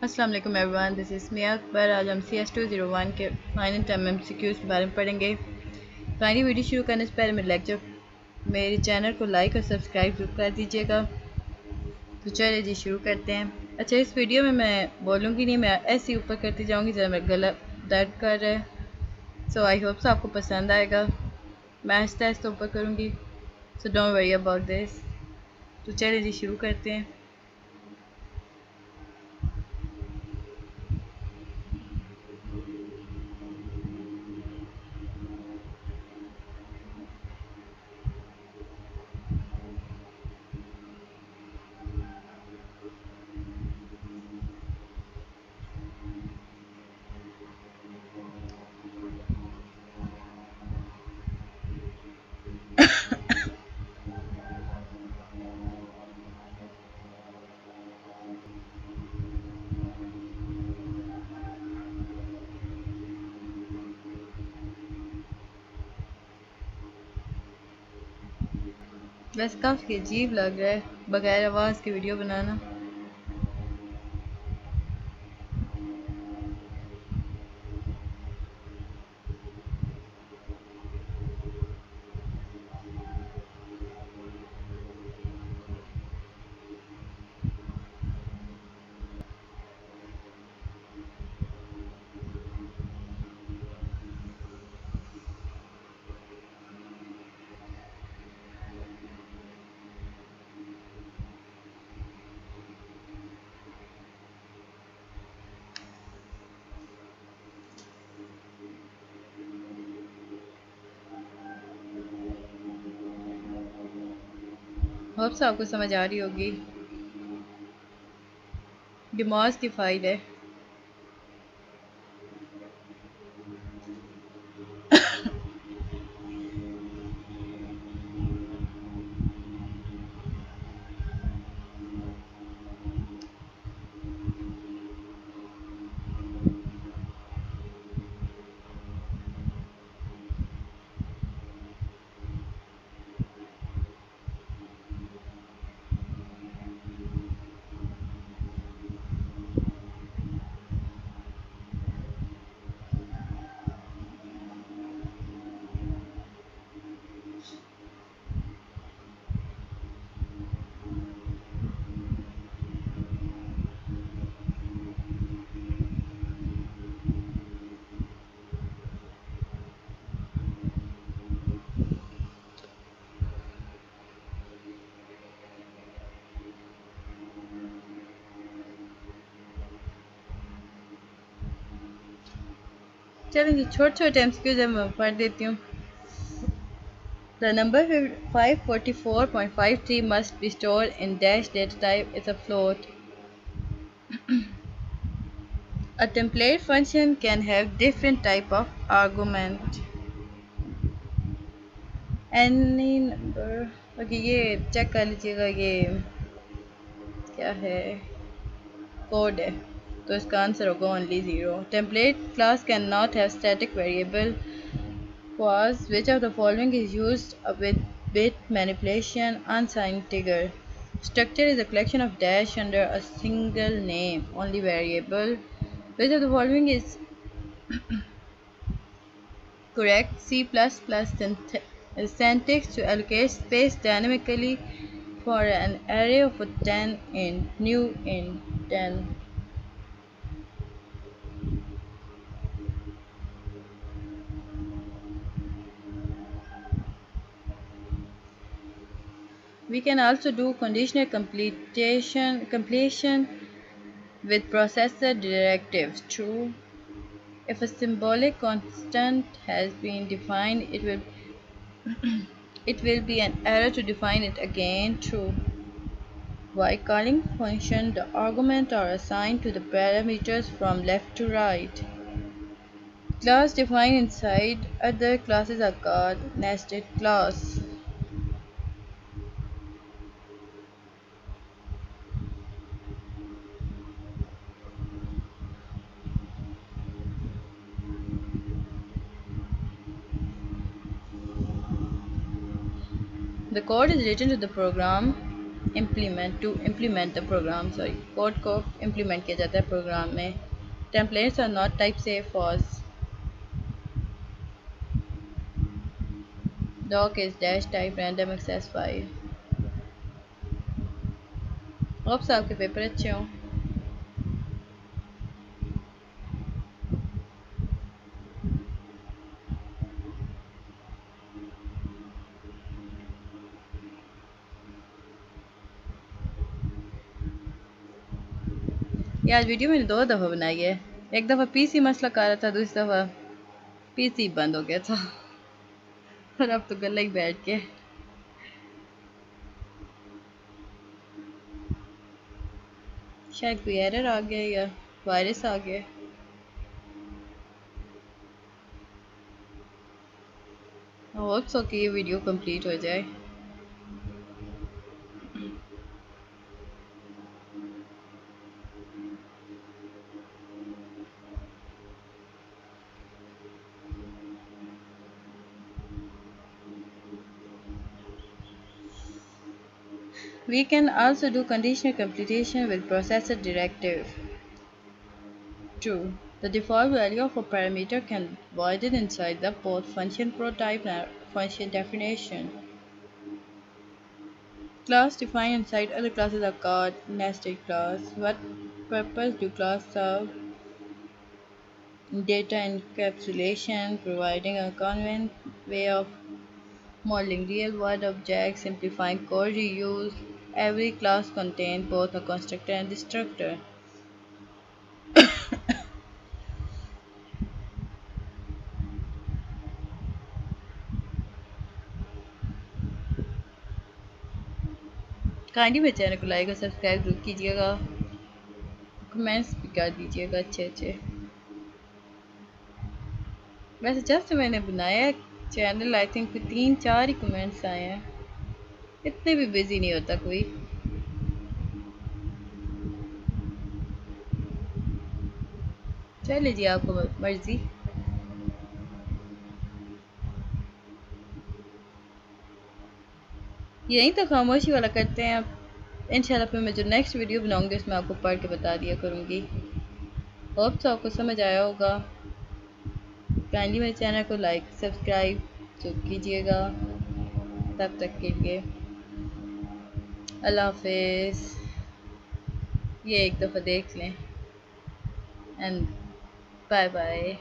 अस्सलाम वालेकुम everyone, this is मिया अकबर। आज हम CS201 के फाइनल टर्म MCQs के बारे में पढ़ेंगे। फाइनली वीडियो शुरू करने से पहले मेरे चैनल को लाइक और सब्सक्राइब जरूर कर दीजिएगा। तो चलिए जी शुरू करते हैं। अच्छा, इस वीडियो में मैं बोलूँगी नहीं, मैं ऐसे ही ऊपर करती जाऊँगी, ज़रा मेरा गला दर्द कर रहा है। सो आई होप आपको पसंद आएगा। मैं आहिस्ता आहिस्ता ऊपर करूँगी, so don't worry about this. तो चलिए जी शुरू करते हैं। वैसे काफ़ी अजीब लग रहा है बगैर आवाज़ की वीडियो बनाना। होप्स आपको समझ आ रही होगी। डिमॉस की फाइल है। चलें जी, छोटे छोटे MCQs मैं पढ़ देती हूँ। The number 544.53 must be stored in dash data type is a float. A template function can have different type of argument. Any number, okay ये चेक कर लीजिएगा, ये क्या है, कोड है, तो इसका आंसर होगा only 0। Template class can not have static variable was which of the following is used with bit manipulation? Unsigned integer. Structure is a collection of dash under a single name, only variable. Which of the following is correct? C++ syntax to allocate space dynamically for an array of 10 int, new int 10. We can also do conditional completion with processor directives. True. If a symbolic constant has been defined, it will be an error to define it again. True. By calling function, the arguments are assigned to the parameters from left to right. Class defined inside other classes are called nested class. The code is written to the program implement the program, sorry, code को implement किया जाता है program में। Templates are not type safe false. doc is dash type random access file। Hopes आपके paper अच्छे हों। ये आज वीडियो मैंने 2 दफ़ा बनाई है। एक दफ़ा पीसी मसला कर रहा था, दूसरी दफ़ा पीसी बंद हो गया था और अब तो गला ही बैठ गया। शायद कोई एरर आ गया या वायरस आ गया। होप सो कि ये वीडियो कंप्लीट हो जाए। We can also do conditional computation with processor directive. True. The default value of a parameter can be voided inside the both function prototype and function definition. Class defined inside other classes are called nested class. What purpose do class serve? Data encapsulation, providing a convenient way of modeling real-world objects, simplifying code reuse. Every class contains both a constructor and destructor. Kindly मेरे channel को like और subscribe जरूर कीजिएगा, comments भी कर दीजिएगा अच्छे अच्छे। वैसे जब से मैंने बनाया है channel, I think 3-4 he comments आए हैं। इतने भी बिजी नहीं होता कोई। चलिए जी, आपको मर्जी। यहीं तो खामोशी वाला करते हैं अब। इंशाल्लाह फिर मैं जो नेक्स्ट वीडियो बनाऊंगी उसमें आपको पढ़ के बता दिया करूँगी। होप तो आपको समझ आया होगा। काइंडली मेरे चैनल को लाइक सब्सक्राइब जरूर कीजिएगा। तब तक के लिए अल्लाह हाफिज़। ये एक दफ़ा देख लें एंड बाय बाय।